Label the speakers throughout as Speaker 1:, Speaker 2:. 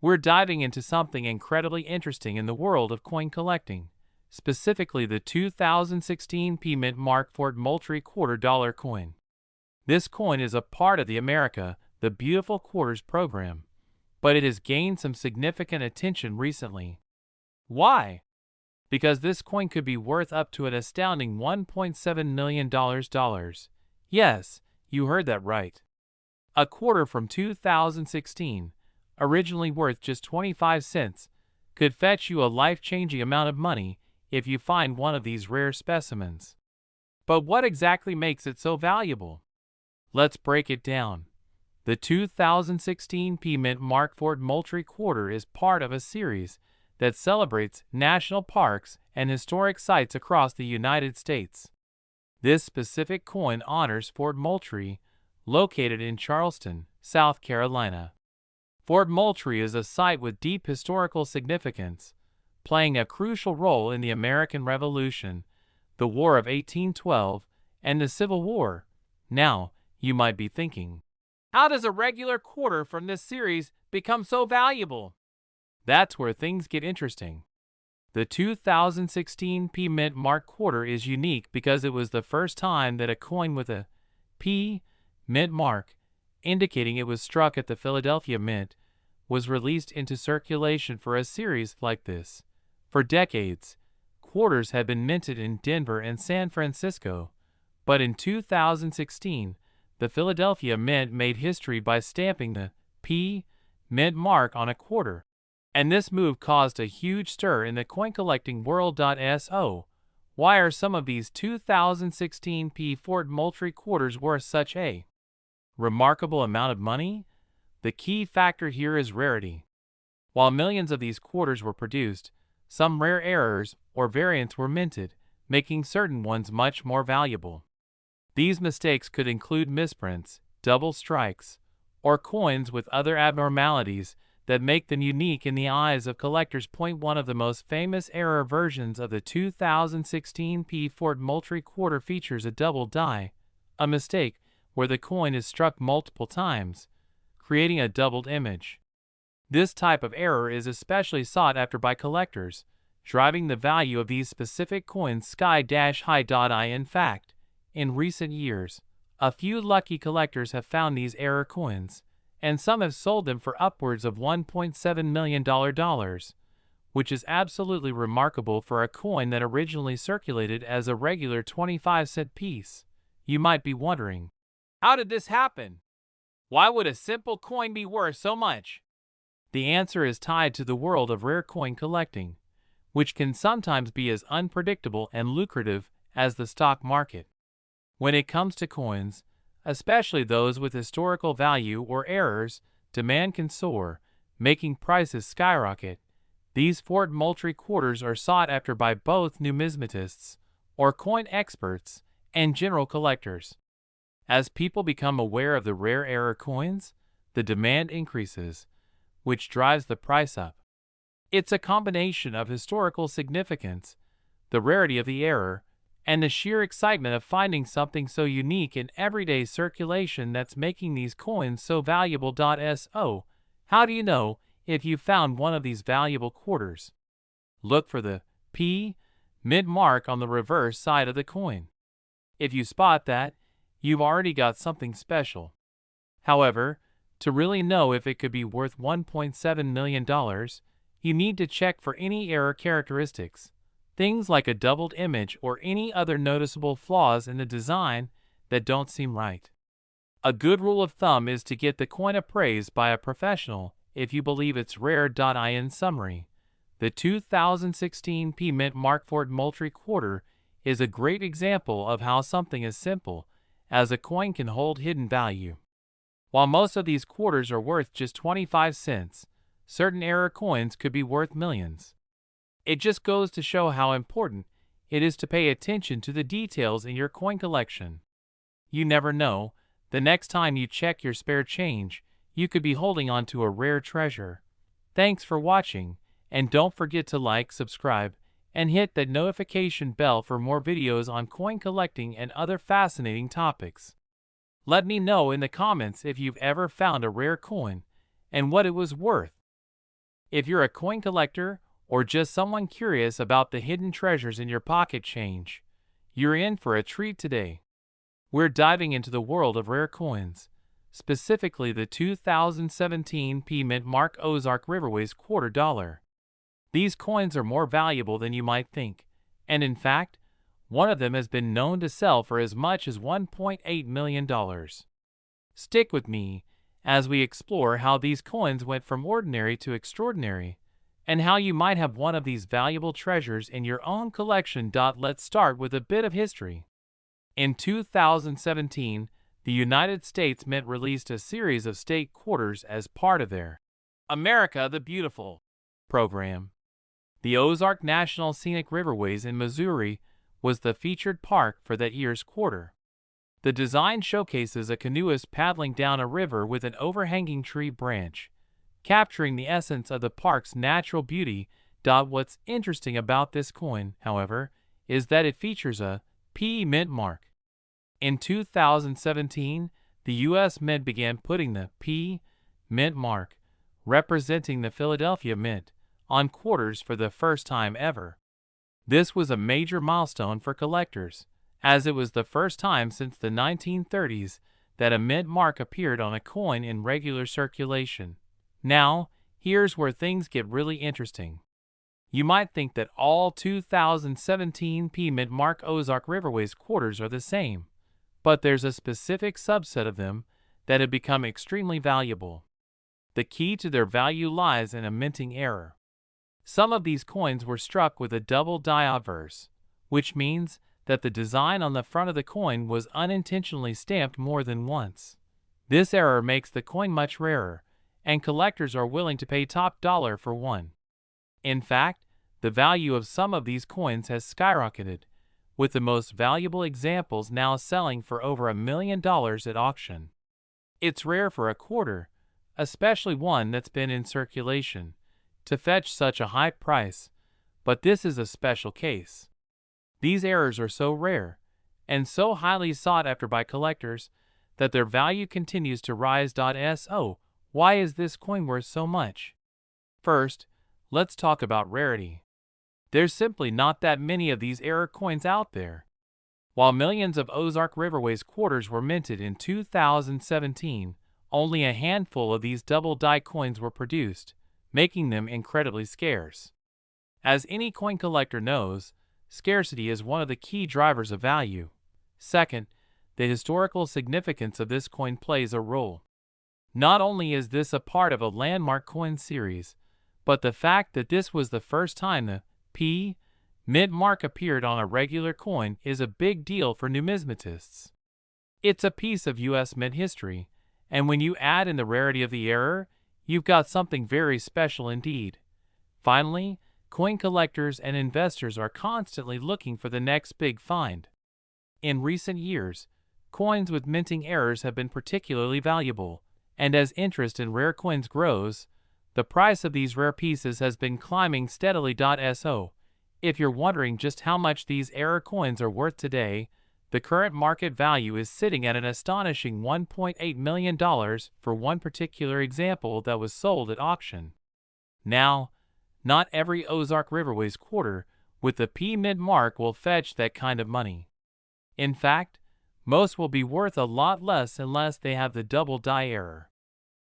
Speaker 1: We're diving into something incredibly interesting in the world of coin collecting, specifically the 2016 P Mint Mark Fort Moultrie $quarter coin. This coin is a part of the America the Beautiful Quarters program, but it has gained some significant attention recently. Why? Because this coin could be worth up to an astounding $1.7 million. Yes, you heard that right. A quarter from 2016, originally worth just 25 cents, could fetch you a life-changing amount of money if you find one of these rare specimens. But what exactly makes it so valuable? Let's break it down. The 2016 P Mint Mark Fort Moultrie quarter is part of a series that celebrates national parks and historic sites across the United States. This specific coin honors Fort Moultrie, located in Charleston, South Carolina. Fort Moultrie is a site with deep historical significance, playing a crucial role in the American Revolution, the War of 1812, and the Civil War. Now, you might be thinking, how does a regular quarter from this series become so valuable? That's where things get interesting. The 2016 P Mint Mark quarter is unique because it was the first time that a coin with a P Mint mark, indicating it was struck at the Philadelphia Mint, was released into circulation for a series like this. For decades, quarters had been minted in Denver and San Francisco, but in 2016, the Philadelphia Mint made history by stamping the P Mint mark on a quarter. And this move caused a huge stir in the coin collecting world. So, why are some of these 2016 P Fort Moultrie quarters worth such a remarkable amount of money? The key factor here is rarity. While millions of these quarters were produced, some rare errors or variants were minted, making certain ones much more valuable. These mistakes could include misprints, double strikes, or coins with other abnormalities that make them unique in the eyes of collectors. One of the most famous error versions of the 2016 P Fort Moultrie quarter features a double die, a mistake where the coin is struck multiple times, creating a doubled image. This type of error is especially sought after by collectors, driving the value of these specific coins sky-high. In fact, in recent years, a few lucky collectors have found these error coins, and some have sold them for upwards of $1.7 million, which is absolutely remarkable for a coin that originally circulated as a regular 25-cent piece. You might be wondering, how did this happen? Why would a simple coin be worth so much? The answer is tied to the world of rare coin collecting, which can sometimes be as unpredictable and lucrative as the stock market. When it comes to coins, especially those with historical value or errors, demand can soar, making prices skyrocket. These Fort Moultrie quarters are sought after by both numismatists, or coin experts, and general collectors. As people become aware of the rare error coins, the demand increases, which drives the price up. It's a combination of historical significance, the rarity of the error, and the sheer excitement of finding something so unique in everyday circulation that's making these coins so valuable. So, how do you know if you found one of these valuable quarters? Look for the P Mint mark on the reverse side of the coin. If you spot that, you've already got something special. However, to really know if it could be worth $1.7 million, you need to check for any error characteristics. Things like a doubled image or any other noticeable flaws in the design that don't seem right. A good rule of thumb is to get the coin appraised by a professional if you believe it's rare. In summary, the 2016 P Mint Mark Fort Moultrie quarter is a great example of how something as simple as a coin can hold hidden value. While most of these quarters are worth just 25 cents, certain error coins could be worth millions. It just goes to show how important it is to pay attention to the details in your coin collection. You never know, the next time you check your spare change, you could be holding on to a rare treasure. Thanks for watching, and don't forget to like, subscribe, and hit that notification bell for more videos on coin collecting and other fascinating topics. Let me know in the comments if you've ever found a rare coin and what it was worth. If you're a coin collector or just someone curious about the hidden treasures in your pocket change, you're in for a treat today. We're diving into the world of rare coins, specifically the 2017 P Mint Mark Ozark Riverways quarter dollar. These coins are more valuable than you might think, and in fact, one of them has been known to sell for as much as $1.8 million. Stick with me as we explore how these coins went from ordinary to extraordinary, and how you might have one of these valuable treasures in your own collection. Let's start with a bit of history. In 2017, the United States Mint released a series of state quarters as part of their America the Beautiful program. The Ozark National Scenic Riverways in Missouri was the featured park for that year's quarter. The design showcases a canoeist paddling down a river with an overhanging tree branch, capturing the essence of the park's natural beauty. What's interesting about this coin, however, is that it features a P Mint mark. In 2017, the U.S. Mint began putting the P Mint mark, representing the Philadelphia Mint, on quarters for the first time ever. This was a major milestone for collectors, as it was the first time since the 1930s that a mint mark appeared on a coin in regular circulation. Now, here's where things get really interesting. You might think that all 2017 P Mint Mark Ozark Riverways quarters are the same, but there's a specific subset of them that have become extremely valuable. The key to their value lies in a minting error. Some of these coins were struck with a double die obverse, which means that the design on the front of the coin was unintentionally stamped more than once. This error makes the coin much rarer, and collectors are willing to pay top dollar for one. In fact, the value of some of these coins has skyrocketed, with the most valuable examples now selling for over $1 million at auction. It's rare for a quarter, especially one that's been in circulation, to fetch such a high price, but this is a special case. These errors are so rare and so highly sought after by collectors that their value continues to rise. So, why is this coin worth so much? First, let's talk about rarity. There's simply not that many of these error coins out there. While millions of Ozark Riverways quarters were minted in 2017, only a handful of these double die coins were produced, making them incredibly scarce. As any coin collector knows, scarcity is one of the key drivers of value. Second, the historical significance of this coin plays a role. Not only is this a part of a landmark coin series, but the fact that this was the first time the P Mint mark appeared on a regular coin is a big deal for numismatists. It's a piece of U.S. Mint history, and when you add in the rarity of the error, you've got something very special indeed. Finally, coin collectors and investors are constantly looking for the next big find. In recent years, coins with minting errors have been particularly valuable, and as interest in rare coins grows, the price of these rare pieces has been climbing steadily. So, if you're wondering just how much these error coins are worth today, the current market value is sitting at an astonishing $1.8 million for one particular example that was sold at auction. Now, not every Ozark Riverways quarter with the P Mint mark will fetch that kind of money. In fact, most will be worth a lot less unless they have the double die error.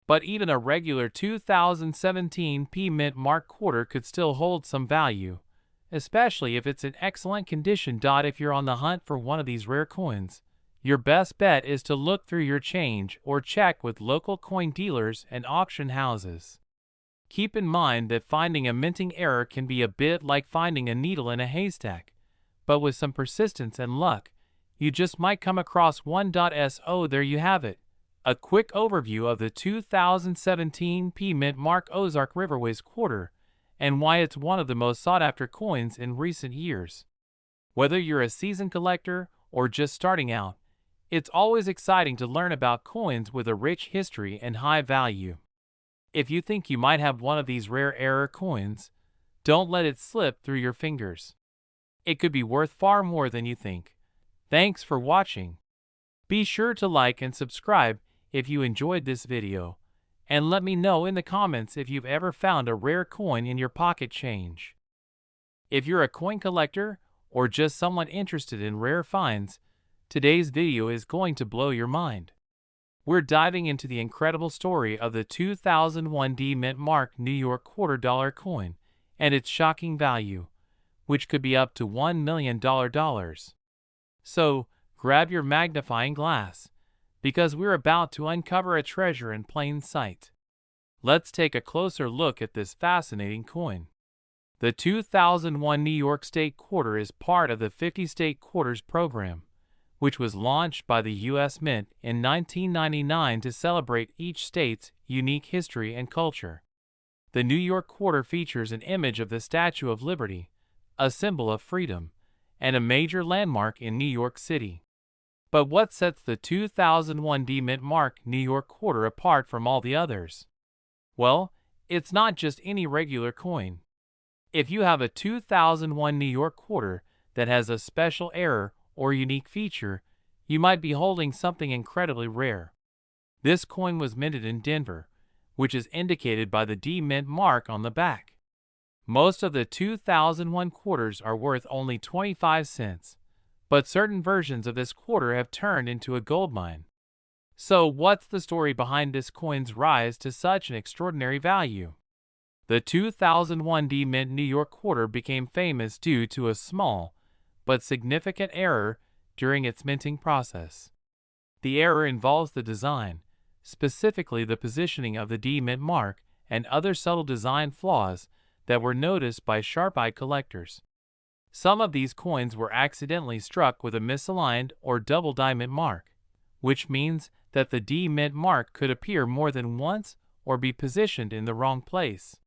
Speaker 1: But even a regular 2017 P Mint mark quarter could still hold some value, especially if it's in excellent condition. If you're on the hunt for one of these rare coins, your best bet is to look through your change or check with local coin dealers and auction houses. Keep in mind that finding a minting error can be a bit like finding a needle in a haystack, but with some persistence and luck, you just might come across one. So there you have it, a quick overview of the 2017 P Mint Mark Ozark Riverways quarter, and why it's one of the most sought-after coins in recent years. Whether you're a seasoned collector or just starting out, it's always exciting to learn about coins with a rich history and high value. If you think you might have one of these rare error coins, don't let it slip through your fingers. It could be worth far more than you think. Thanks for watching. Be sure to like and subscribe if you enjoyed this video, and let me know in the comments if you've ever found a rare coin in your pocket change. If you're a coin collector or just someone interested in rare finds, today's video is going to blow your mind. We're diving into the incredible story of the 2001 D Mint Mark New York $quarter coin and its shocking value, which could be up to $1 million. So, grab your magnifying glass, because we're about to uncover a treasure in plain sight. Let's take a closer look at this fascinating coin. The 2001 New York State Quarter is part of the 50 State Quarters program, which was launched by the U.S. Mint in 1999 to celebrate each state's unique history and culture. The New York Quarter features an image of the Statue of Liberty, a symbol of freedom, and a major landmark in New York City. But what sets the 2001 D Mint Mark New York Quarter apart from all the others? Well, it's not just any regular coin. If you have a 2001 New York Quarter that has a special error or unique feature, you might be holding something incredibly rare. This coin was minted in Denver, which is indicated by the D Mint mark on the back. Most of the 2001 quarters are worth only 25 cents, but certain versions of this quarter have turned into a goldmine. So what's the story behind this coin's rise to such an extraordinary value? The 2001 D Mint New York Quarter became famous due to a small but significant error during its minting process. The error involves the design, specifically the positioning of the D Mint mark and other subtle design flaws that were noticed by sharp-eyed collectors. Some of these coins were accidentally struck with a misaligned or double diamond mark, which means that the D Mint mark could appear more than once or be positioned in the wrong place.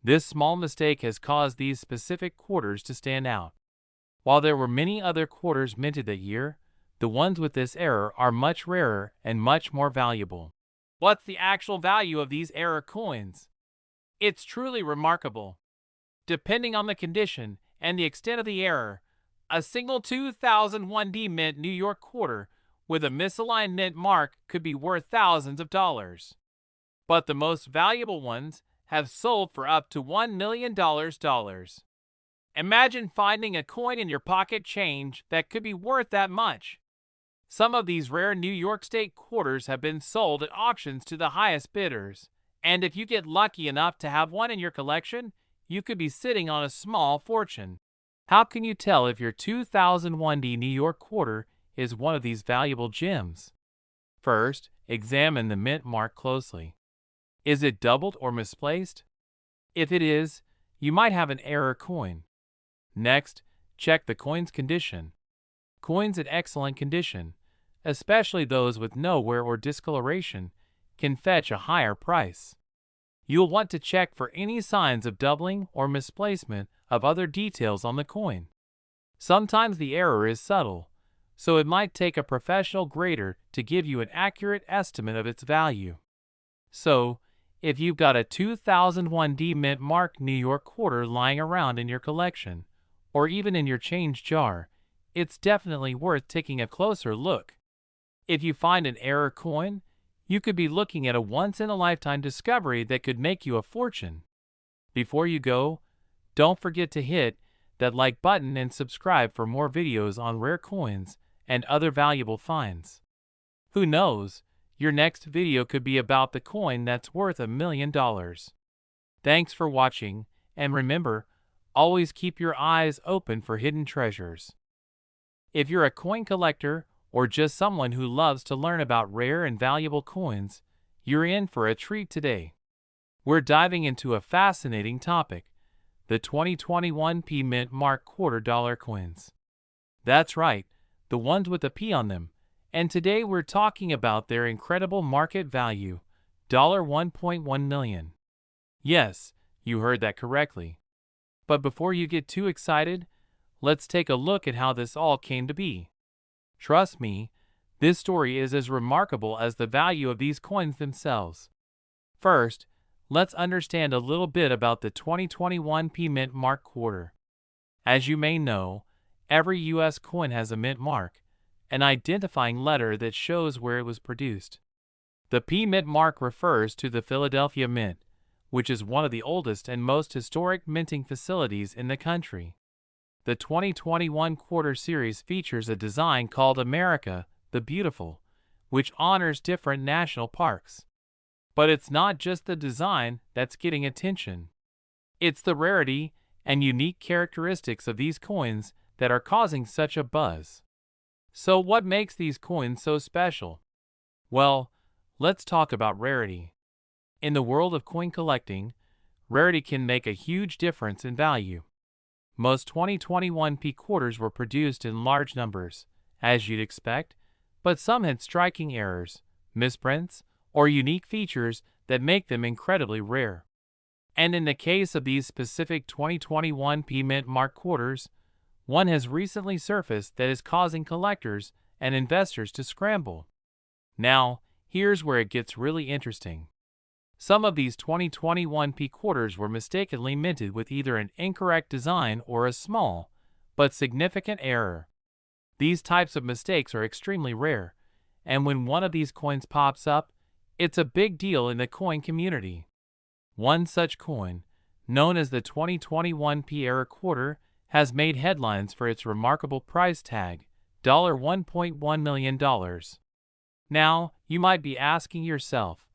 Speaker 1: This small mistake has caused these specific quarters to stand out. While there were many other quarters minted that year, the ones with this error are much rarer and much more valuable. What's the actual value of these error coins? It's truly remarkable. Depending on the condition and the extent of the error, a single 2001 D Mint New York Quarter with a misaligned mint mark could be worth thousands of dollars. But the most valuable ones have sold for up to $1 million. Imagine finding a coin in your pocket change that could be worth that much. Some of these rare New York State quarters have been sold at auctions to the highest bidders, and if you get lucky enough to have one in your collection, you could be sitting on a small fortune. How can you tell if your 2001 D New York Quarter is one of these valuable gems? First, examine the mint mark closely. Is it doubled or misplaced? If it is, you might have an error coin. Next, check the coin's condition. Coins in excellent condition, especially those with no wear or discoloration, can fetch a higher price. You'll want to check for any signs of doubling or misplacement of other details on the coin. Sometimes the error is subtle, so it might take a professional grader to give you an accurate estimate of its value. So, if you've got a 2001 D Mint Mark New York Quarter lying around in your collection, or even in your change jar, it's definitely worth taking a closer look. If you find an error coin, you could be looking at a once-in-a-lifetime discovery that could make you a fortune. Before you go, don't forget to hit that like button and subscribe for more videos on rare coins and other valuable finds. Who knows, your next video could be about the coin that's worth $1 million. Thanks for watching, and remember, always keep your eyes open for hidden treasures. If you're a coin collector or just someone who loves to learn about rare and valuable coins, you're in for a treat today. We're diving into a fascinating topic: the 2021 P Mint Mark $quarter coins. That's right, the ones with a P on them, and today we're talking about their incredible market value, $1.1 million. Yes, you heard that correctly. But before you get too excited, let's take a look at how this all came to be. Trust me, this story is as remarkable as the value of these coins themselves. First, let's understand a little bit about the 2021 P Mint Mark Quarter. As you may know, every U.S. coin has a mint mark, an identifying letter that shows where it was produced. The P Mint mark refers to the Philadelphia Mint, which is one of the oldest and most historic minting facilities in the country. The 2021 quarter series features a design called America the Beautiful, which honors different national parks. But it's not just the design that's getting attention. It's the rarity and unique characteristics of these coins that are causing such a buzz. So what makes these coins so special? Well, let's talk about rarity. In the world of coin collecting, rarity can make a huge difference in value. Most 2021 P quarters were produced in large numbers, as you'd expect, but some had striking errors, misprints, or unique features that make them incredibly rare. And in the case of these specific 2021 P Mint mark quarters, one has recently surfaced that is causing collectors and investors to scramble. Now, here's where it gets really interesting. Some of these 2021 P quarters were mistakenly minted with either an incorrect design or a small, but significant error. These types of mistakes are extremely rare, and when one of these coins pops up, it's a big deal in the coin community. One such coin, known as the 2021 P error quarter, has made headlines for its remarkable price tag, $1.1 million. Now, you might be asking yourself,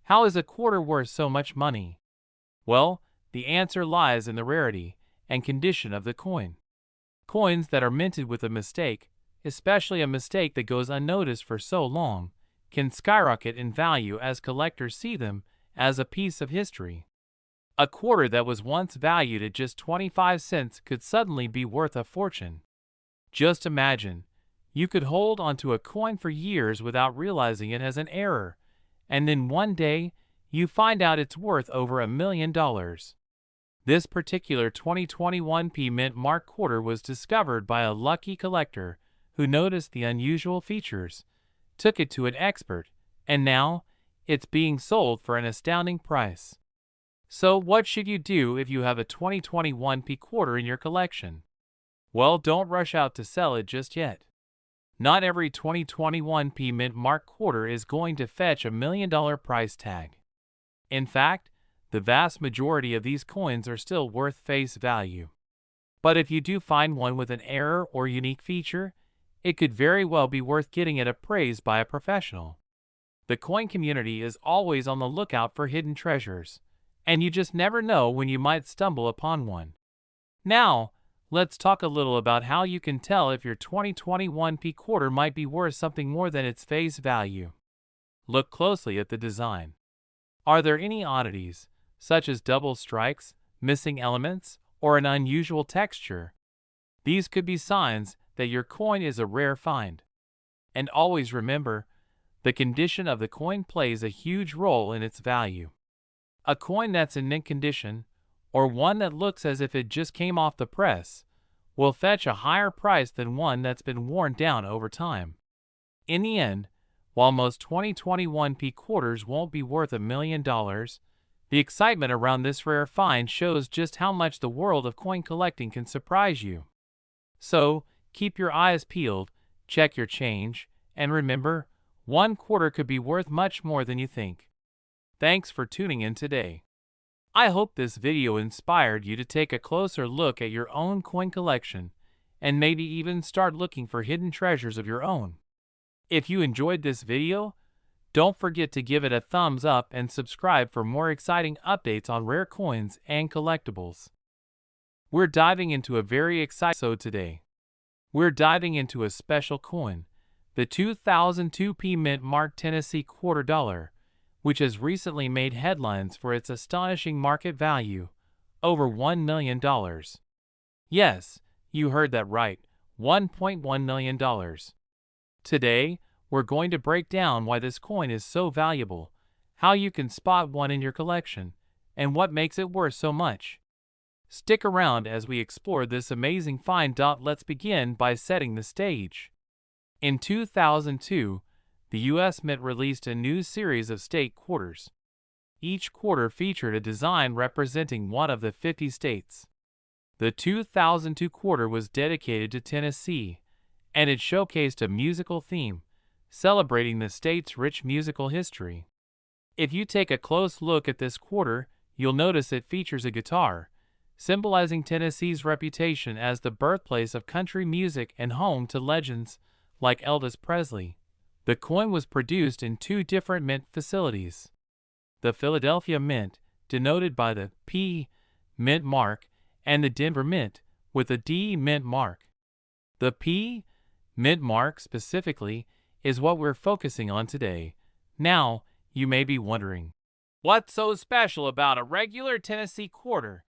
Speaker 1: how is a quarter worth so much money? Well, the answer lies in the rarity and condition of the coin. Coins that are minted with a mistake, especially a mistake that goes unnoticed for so long, can skyrocket in value as collectors see them as a piece of history. A quarter that was once valued at just 25 cents could suddenly be worth a fortune. Just imagine, you could hold onto a coin for years without realizing it has an error, and then one day, you find out it's worth over $1 million. This particular 2021 P Mint mark quarter was discovered by a lucky collector who noticed the unusual features, took it to an expert, and now, it's being sold for an astounding price. So what should you do if you have a 2021 P quarter in your collection? Well, don't rush out to sell it just yet. Not every 2021 P Mint mark quarter is going to fetch $1 million price tag. In fact, the vast majority of these coins are still worth face value. But if you do find one with an error or unique feature, it could very well be worth getting it appraised by a professional. The coin community is always on the lookout for hidden treasures, and you just never know when you might stumble upon one. Now, let's talk a little about how you can tell if your 2021 P quarter might be worth something more than its face value. Look closely at the design. Are there any oddities, such as double strikes, missing elements, or an unusual texture? These could be signs that your coin is a rare find. And always remember, the condition of the coin plays a huge role in its value. A coin that's in mint condition, or one that looks as if it just came off the press, will fetch a higher price than one that's been worn down over time. In the end, while most 2021 P quarters won't be worth $1 million, the excitement around this rare find shows just how much the world of coin collecting can surprise you. So, keep your eyes peeled, check your change, and remember, one quarter could be worth much more than you think. Thanks for tuning in today. I hope this video inspired you to take a closer look at your own coin collection and maybe even start looking for hidden treasures of your own. If you enjoyed this video, don't forget to give it a thumbs up and subscribe for more exciting updates on rare coins and collectibles. We're diving into a very exciting episode today. We're diving into a special coin, the 2002 P Mint mark Tennessee quarter dollar, which has recently made headlines for its astonishing market value, over $1 million. Yes, you heard that right, $1.1 million. Today, we're going to break down why this coin is so valuable, how you can spot one in your collection, and what makes it worth so much. Stick around as we explore this amazing find. Let's begin by setting the stage. In 2002, the U.S. Mint released a new series of state quarters. Each quarter featured a design representing one of the 50 states. The 2002 quarter was dedicated to Tennessee, and it showcased a musical theme, celebrating the state's rich musical history. If you take a close look at this quarter, you'll notice it features a guitar, symbolizing Tennessee's reputation as the birthplace of country music and home to legends like Elvis Presley. The coin was produced in two different mint facilities. The Philadelphia Mint, denoted by the P Mint mark, and the Denver Mint, with a D Mint mark. The P Mint mark specifically is what we're focusing on today. Now, you may be wondering, what's so special about a regular Tennessee quarter?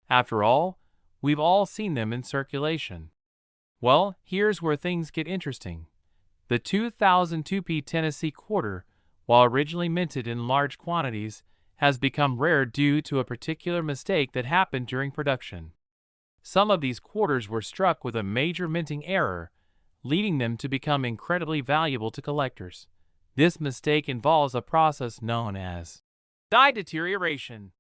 Speaker 1: After all, we've all seen them in circulation. Well, here's where things get interesting. The 2002 Tennessee quarter, while originally minted in large quantities, has become rare due to a particular mistake that happened during production. Some of these quarters were struck with a major minting error, leading them to become incredibly valuable to collectors. This mistake involves a process known as die deterioration.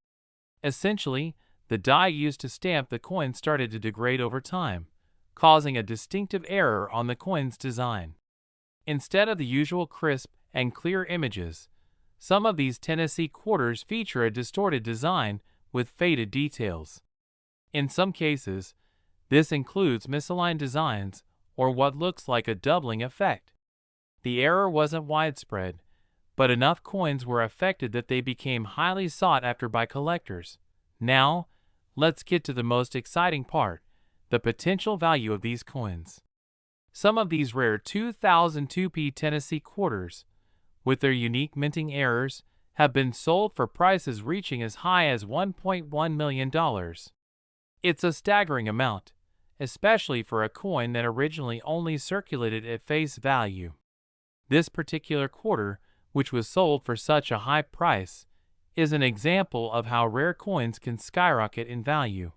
Speaker 1: Essentially, the die used to stamp the coin started to degrade over time, causing a distinctive error on the coin's design. Instead of the usual crisp and clear images, some of these Tennessee quarters feature a distorted design with faded details. In some cases, this includes misaligned designs or what looks like a doubling effect. The error wasn't widespread, but enough coins were affected that they became highly sought after by collectors. Now, let's get to the most exciting part, the potential value of these coins. Some of these rare 2002 Tennessee quarters, with their unique minting errors, have been sold for prices reaching as high as $1.1 million. It's a staggering amount, especially for a coin that originally only circulated at face value. This particular quarter, which was sold for such a high price, is an example of how rare coins can skyrocket in value.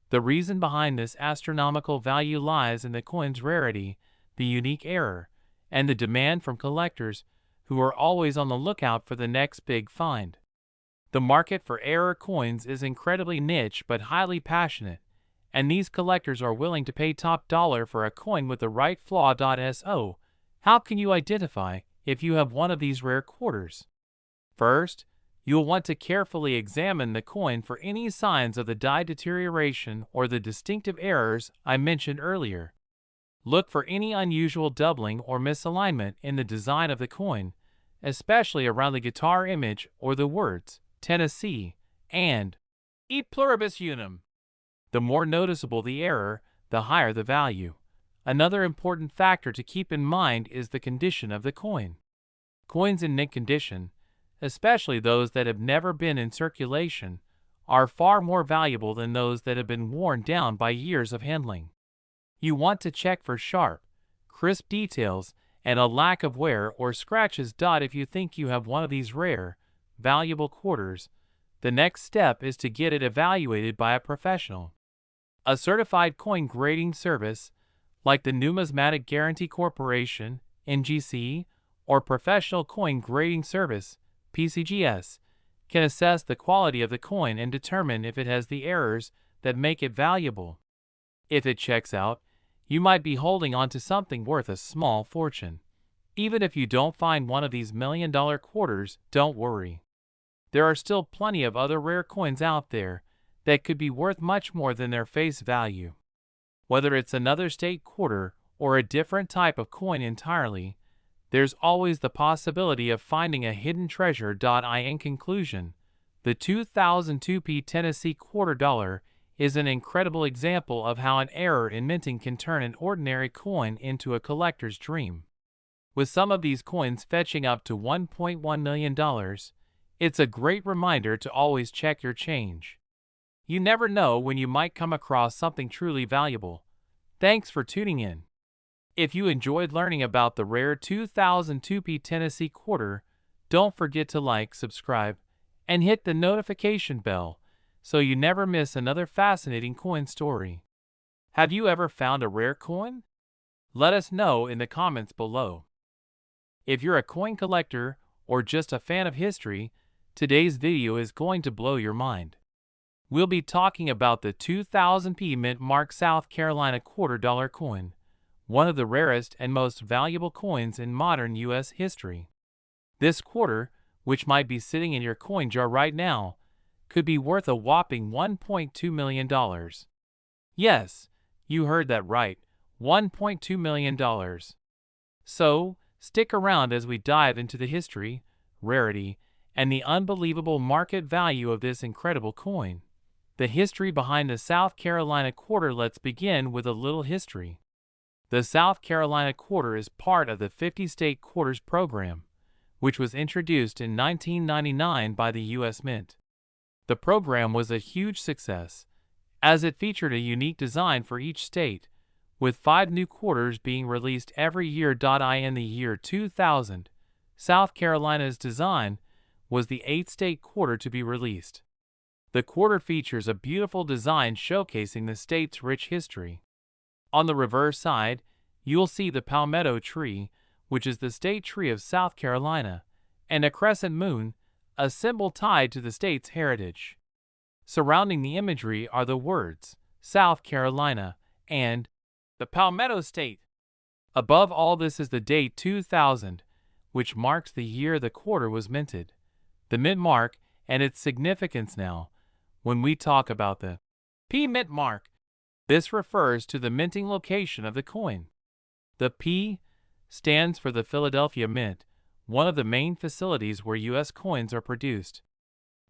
Speaker 1: The reason behind this astronomical value lies in the coin's rarity, the unique error, and the demand from collectors who are always on the lookout for the next big find. The market for error coins is incredibly niche but highly passionate, and these collectors are willing to pay top dollar for a coin with the right flaw. So, how can you identify if you have one of these rare quarters? First, you'll want to carefully examine the coin for any signs of the die deterioration or the distinctive errors I mentioned earlier. Look for any unusual doubling or misalignment in the design of the coin, especially around the guitar image or the words Tennessee and E pluribus unum. The more noticeable the error, the higher the value. Another important factor to keep in mind is the condition of the coin. Coins in mint condition, especially those that have never been in circulation, are far more valuable than those that have been worn down by years of handling. You want to check for sharp, crisp details and a lack of wear or scratches. If you think you have one of these rare, valuable quarters, the next step is to get it evaluated by a professional. A certified coin grading service, like the Numismatic Guarantee Corporation, NGC, or Professional Coin Grading Service, PCGS, can assess the quality of the coin and determine if it has the errors that make it valuable. If it checks out, you might be holding on to something worth a small fortune. Even if you don't find one of these million-dollar quarters, don't worry. There are still plenty of other rare coins out there that could be worth much more than their face value. Whether it's another state quarter or a different type of coin entirely, there's always the possibility of finding a hidden treasure. In conclusion, the 2002 Tennessee quarter dollar is an incredible example of how an error in minting can turn an ordinary coin into a collector's dream. With some of these coins fetching up to $1.1 million, it's a great reminder to always check your change. You never know when you might come across something truly valuable. Thanks for tuning in. If you enjoyed learning about the rare 2002 Tennessee quarter, don't forget to like, subscribe, and hit the notification bell so you never miss another fascinating coin story. Have you ever found a rare coin? Let us know in the comments below. If you're a coin collector or just a fan of history, today's video is going to blow your mind. We'll be talking about the 2000 Mint Mark South Carolina quarter dollar coin, one of the rarest and most valuable coins in modern U.S. history. This quarter, which might be sitting in your coin jar right now, could be worth a whopping $1.2 million. Yes, you heard that right, $1.2 million. So, stick around as we dive into the history, rarity, and the unbelievable market value of this incredible coin. The history behind the South Carolina quarter. Let's begin with a little history. The South Carolina quarter is part of the 50-state quarters program, which was introduced in 1999 by the U.S. Mint. The program was a huge success, as it featured a unique design for each state, with 5 new quarters being released every year. In the year 2000, South Carolina's design was the 8th state quarter to be released. The quarter features a beautiful design showcasing the state's rich history. On the reverse side, you'll see the palmetto tree, which is the state tree of South Carolina, and a crescent moon, a symbol tied to the state's heritage. Surrounding the imagery are the words, South Carolina, and the Palmetto State. Above all this is the date 2000, which marks the year the quarter was minted. The mint mark and its significance now. When we talk about the P mint mark, this refers to the minting location of the coin. The P stands for the Philadelphia Mint, one of the main facilities where U.S. coins are produced.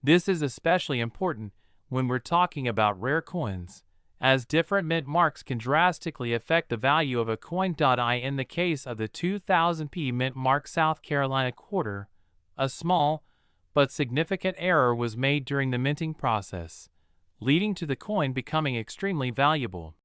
Speaker 1: This is especially important when we're talking about rare coins, as different mint marks can drastically affect the value of a coin. In the case of the 2000 P mint mark South Carolina quarter, a small but significant error was made during the minting process, leading to the coin becoming extremely valuable.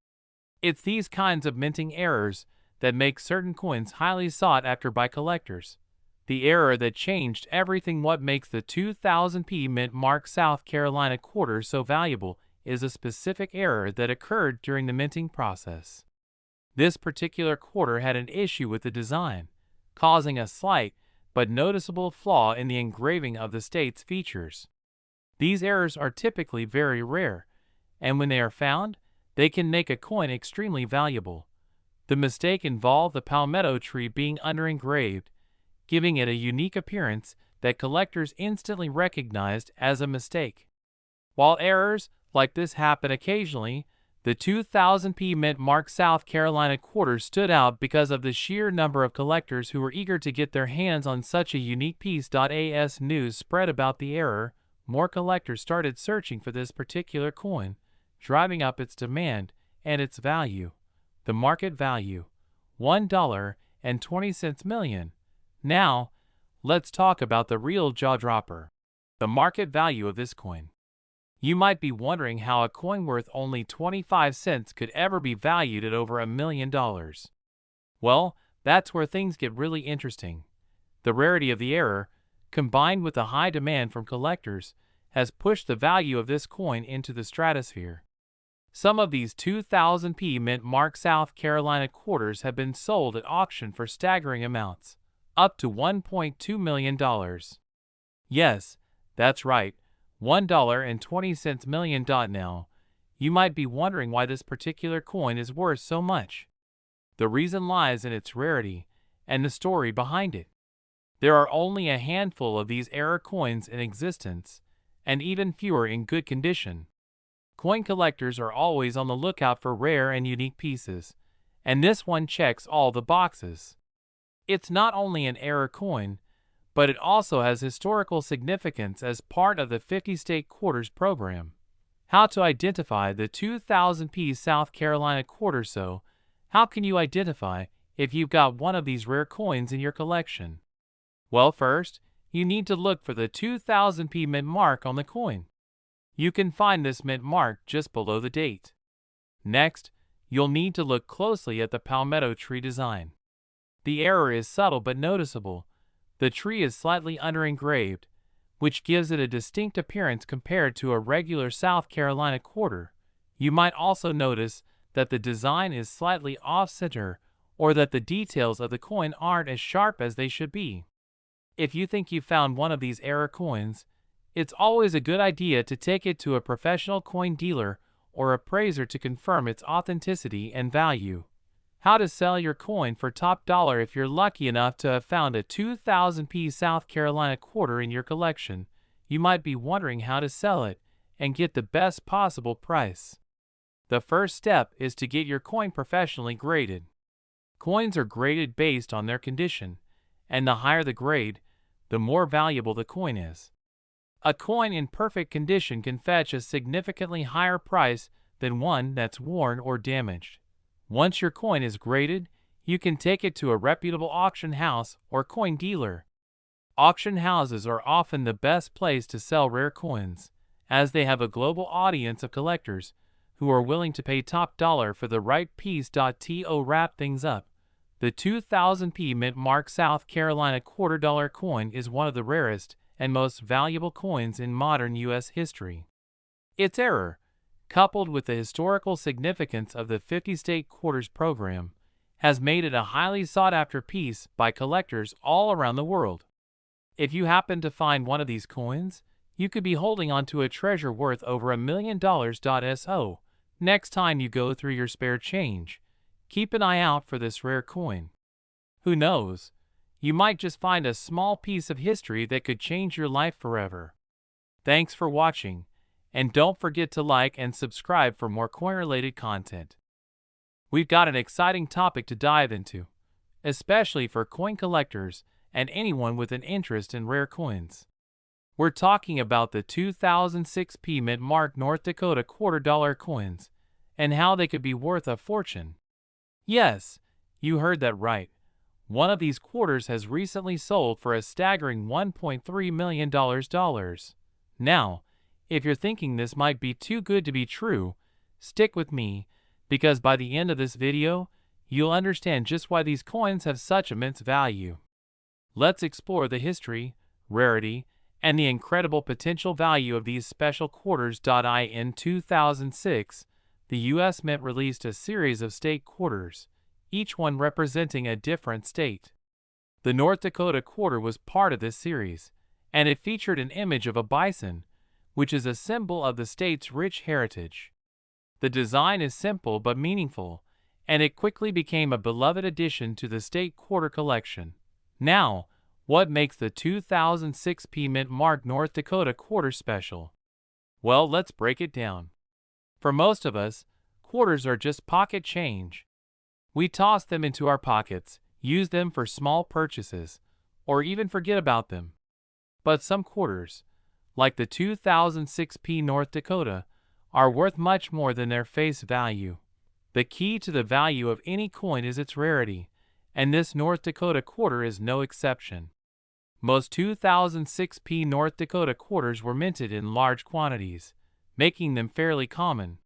Speaker 1: It's these kinds of minting errors that make certain coins highly sought after by collectors. The error that changed everything. What makes the 2000 P mint mark South Carolina quarter so valuable is a specific error that occurred during the minting process. This particular quarter had an issue with the design, causing a slight but noticeable flaw in the engraving of the state's features. These errors are typically very rare, and when they are found, they can make a coin extremely valuable. The mistake involved the palmetto tree being under-engraved, giving it a unique appearance that collectors instantly recognized as a mistake. While errors like this happen occasionally, the 2000 P mint mark South Carolina quarter stood out because of the sheer number of collectors who were eager to get their hands on such a unique piece. As news spread about the error, more collectors started searching for this particular coin, driving up its demand and its value. The market value, $1.20 million. Now, let's talk about the real jaw-dropper, the market value of this coin. You might be wondering how a coin worth only 25 cents could ever be valued at over $1 million. Well, that's where things get really interesting. The rarity of the error, combined with the high demand from collectors, has pushed the value of this coin into the stratosphere. Some of these 2000 P mint mark South Carolina quarters have been sold at auction for staggering amounts, up to $1.2 million. Yes, that's right, $1.20 million. Now, you might be wondering why this particular coin is worth so much. The reason lies in its rarity and the story behind it. There are only a handful of these error coins in existence, and even fewer in good condition. Coin collectors are always on the lookout for rare and unique pieces, and this one checks all the boxes. It's not only an error coin, but it also has historical significance as part of the 50-state quarters program. How to identify the 2000 P South Carolina quarter? So, how can you identify if you've got one of these rare coins in your collection? Well, first, you need to look for the 2000 P mint mark on the coin. You can find this mint mark just below the date. Next, you'll need to look closely at the palmetto tree design. The error is subtle but noticeable. The tree is slightly under-engraved, which gives it a distinct appearance compared to a regular South Carolina quarter. You might also notice that the design is slightly off-center, or that the details of the coin aren't as sharp as they should be. If you think you found one of these error coins, it's always a good idea to take it to a professional coin dealer or appraiser to confirm its authenticity and value. How to sell your coin for top dollar. If you're lucky enough to have found a 2000p South Carolina quarter in your collection, you might be wondering how to sell it and get the best possible price. The first step is to get your coin professionally graded. Coins are graded based on their condition, and the higher the grade, the more valuable the coin is. A coin in perfect condition can fetch a significantly higher price than one that's worn or damaged. Once your coin is graded, you can take it to a reputable auction house or coin dealer. Auction houses are often the best place to sell rare coins, as they have a global audience of collectors who are willing to pay top dollar for the right piece. To wrap things up, the 2000p Mint Mark South Carolina $quarter coin is one of the rarest and most valuable coins in modern U.S. history. Its era, coupled with the historical significance of the 50-state quarters program, has made it a highly sought-after piece by collectors all around the world. If you happen to find one of these coins, you could be holding onto a treasure worth over $1 million. So, next time you go through your spare change, keep an eye out for this rare coin. Who knows? You might just find a small piece of history that could change your life forever. Thanks for watching, and don't forget to like and subscribe for more coin-related content. We've got an exciting topic to dive into, especially for coin collectors and anyone with an interest in rare coins. We're talking about the 2006p Mint Mark North Dakota $quarter coins and how they could be worth a fortune. Yes, you heard that right. One of these quarters has recently sold for a staggering $1.3 million. Now, if you're thinking this might be too good to be true, stick with me, because by the end of this video, you'll understand just why these coins have such immense value. Let's explore the history, rarity, and the incredible potential value of these special quarters. In 2006, the U.S. Mint released a series of state quarters, each one representing a different state. The North Dakota quarter was part of this series, and it featured an image of a bison, which is a symbol of the state's rich heritage. The design is simple but meaningful, and it quickly became a beloved addition to the state quarter collection. Now, what makes the 2006p Mint Mark North Dakota quarter special? Well, let's break it down. For most of us, quarters are just pocket change. We toss them into our pockets, use them for small purchases, or even forget about them. But some quarters, like the 2006p North Dakota, are worth much more than their face value. The key to the value of any coin is its rarity, and this North Dakota quarter is no exception. Most 2006p North Dakota quarters were minted in large quantities, making them fairly common.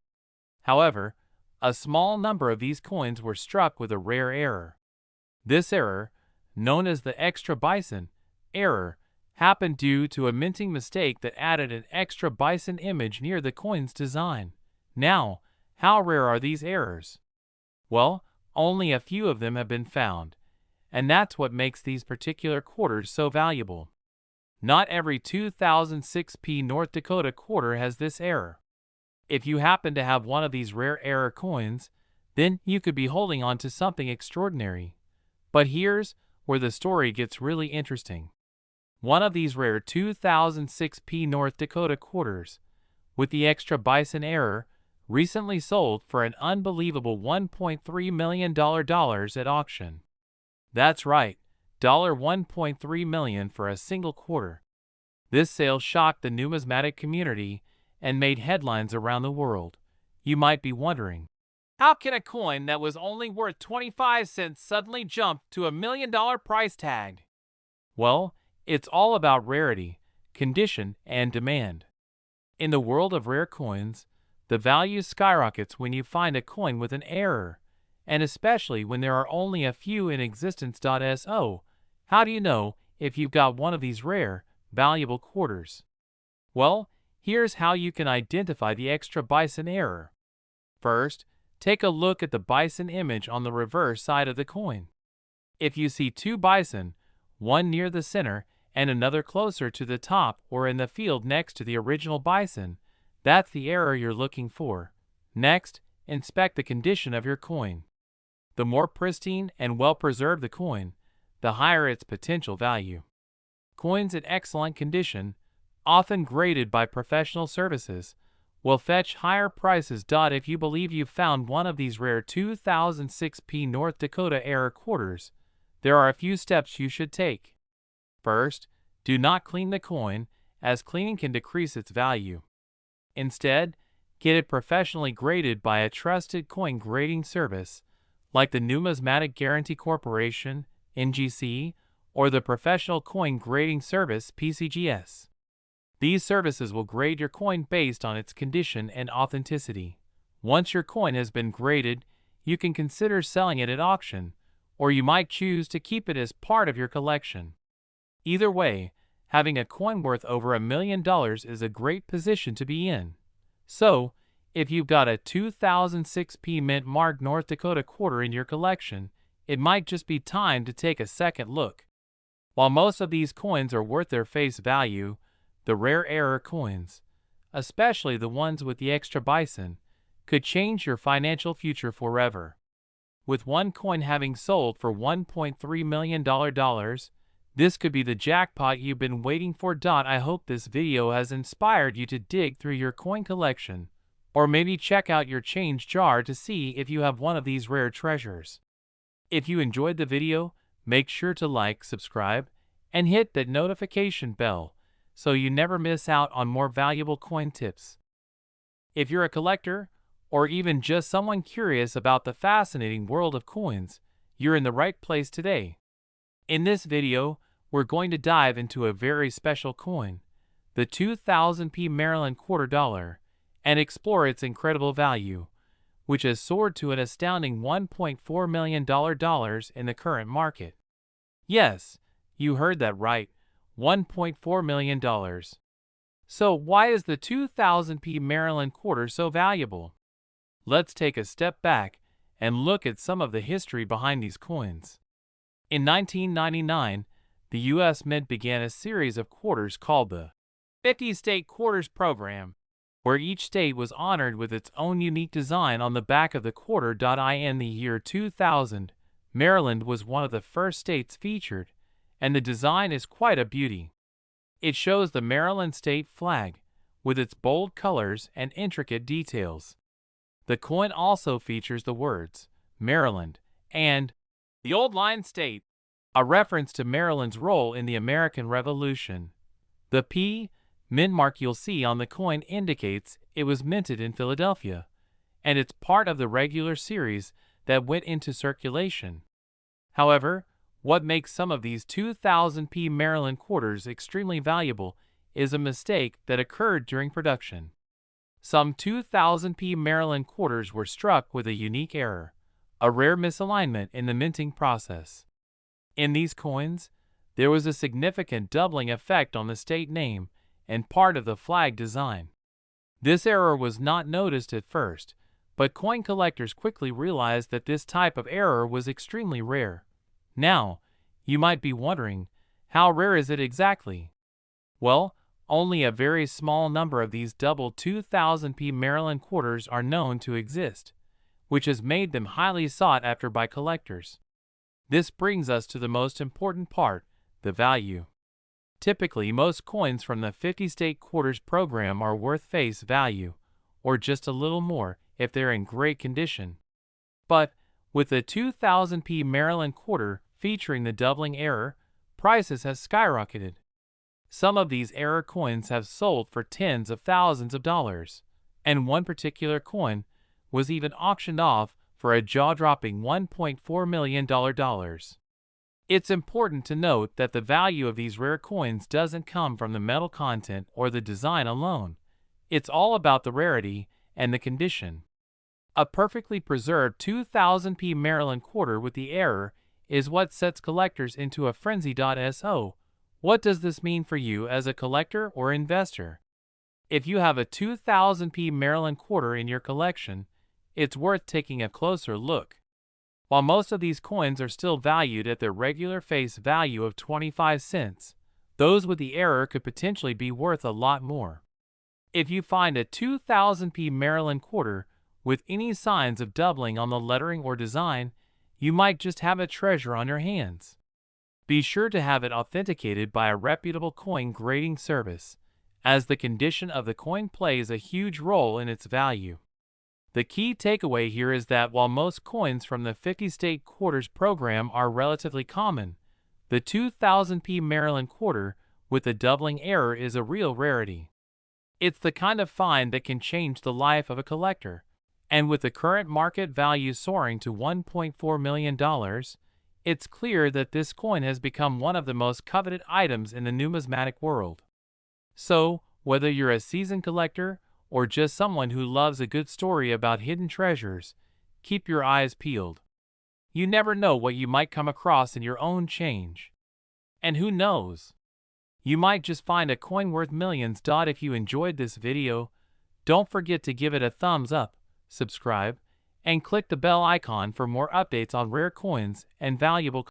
Speaker 1: However, a small number of these coins were struck with a rare error. This error, known as the extra bison error, happened due to a minting mistake that added an extra bison image near the coin's design. Now, how rare are these errors? Well, only a few of them have been found, and that's what makes these particular quarters so valuable. Not every 2006p North Dakota quarter has this error. If you happen to have one of these rare error coins, then you could be holding on to something extraordinary. But here's where the story gets really interesting. One of these rare 2006p North Dakota quarters, with the extra bison error, recently sold for an unbelievable $1.3 million at auction. That's right, $1.3 million for a single quarter. This sale shocked the numismatic community and made headlines around the world. You might be wondering, how can a coin that was only worth 25 cents suddenly jump to $1 million price tag? Well, it's all about rarity, condition, and demand. In the world of rare coins, the value skyrockets when you find a coin with an error, and especially when there are only a few in existence. So, how do you know if you've got one of these rare, valuable quarters? Well, here's how you can identify the extra bison error. First, take a look at the bison image on the reverse side of the coin. If you see two bison, one near the center and another closer to the top or in the field next to the original bison, that's the error you're looking for. Next, inspect the condition of your coin. The more pristine and well-preserved the coin, the higher its potential value. Coins in excellent condition, often graded by professional services, will fetch higher prices. If you believe you've found one of these rare 2006 P North Dakota era quarters, there are a few steps you should take. First, do not clean the coin, as cleaning can decrease its value. Instead, get it professionally graded by a trusted coin grading service, like the Numismatic Guarantee Corporation, NGC, or the Professional Coin Grading Service, PCGS. These services will grade your coin based on its condition and authenticity. Once your coin has been graded, you can consider selling it at auction, or you might choose to keep it as part of your collection. Either way, having a coin worth over $1 million is a great position to be in. So, if you've got a 2006 P Mint Mark North Dakota quarter in your collection, it might just be time to take a second look. While most of these coins are worth their face value, the rare era coins, especially the ones with the extra bison, could change your financial future forever. With one coin having sold for $1.3 million, this could be the jackpot you've been waiting for. I hope this video has inspired you to dig through your coin collection, or maybe check out your change jar to see if you have one of these rare treasures. If you enjoyed the video, make sure to like, subscribe, and hit that notification bell so you never miss out on more valuable coin tips. If you're a collector, or even just someone curious about the fascinating world of coins, you're in the right place today. In this video, we're going to dive into a very special coin, the 2000 P Maryland quarter dollar, and explore its incredible value, which has soared to an astounding $1.4 million in the current market. Yes, you heard that right, $1.4 million. So why is the 2000 P Maryland quarter so valuable? Let's take a step back and look at some of the history behind these coins. In 1999, the U.S. Mint began a series of quarters called the 50 State Quarters Program, where each state was honored with its own unique design on the back of the quarter. In the year 2000, Maryland was one of the first states featured, and the design is quite a beauty. It shows the Maryland state flag, with its bold colors and intricate details. The coin also features the words, Maryland, and the Old Line State, a reference to Maryland's role in the American Revolution. The P Mint mark you'll see on the coin indicates it was minted in Philadelphia, and it's part of the regular series that went into circulation. However, what makes some of these 2000 P Maryland quarters extremely valuable is a mistake that occurred during production. Some 2000 P Maryland quarters were struck with a unique error, a rare misalignment in the minting process. In these coins, there was a significant doubling effect on the state name and part of the flag design. This error was not noticed at first, but coin collectors quickly realized that this type of error was extremely rare. Now, you might be wondering, how rare is it exactly? Well, only a very small number of these double 2000 P Maryland quarters are known to exist, which has made them highly sought after by collectors. This brings us to the most important part, the value. Typically, most coins from the 50 State Quarters program are worth face value, or just a little more if they're in great condition. But with the 2000 P Maryland quarter featuring the doubling error, prices have skyrocketed. Some of these error coins have sold for tens of thousands of dollars, and one particular coin was even auctioned off for a jaw-dropping $1.4 million. It's important to note that the value of these rare coins doesn't come from the metal content or the design alone. It's all about the rarity and the condition. A perfectly preserved 2000 P Maryland quarter with the error is what sets collectors into a frenzy. So, what does this mean for you as a collector or investor? If you have a 2000 P Maryland quarter in your collection, it's worth taking a closer look. While most of these coins are still valued at their regular face value of 25 cents, those with the error could potentially be worth a lot more. If you find a 2000 P Maryland quarter with any signs of doubling on the lettering or design, you might just have a treasure on your hands. Be sure to have it authenticated by a reputable coin grading service, as the condition of the coin plays a huge role in its value. The key takeaway here is that while most coins from the 50-state quarters program are relatively common, the 2000p Maryland quarter with a doubling error is a real rarity. It's the kind of find that can change the life of a collector, and with the current market value soaring to $1.4 million, it's clear that this coin has become one of the most coveted items in the numismatic world. So, whether you're a seasoned collector or just someone who loves a good story about hidden treasures, keep your eyes peeled. You never know what you might come across in your own change. And who knows? You might just find a coin worth millions. If you enjoyed this video, don't forget to give it a thumbs up, subscribe, and click the bell icon for more updates on rare coins and valuable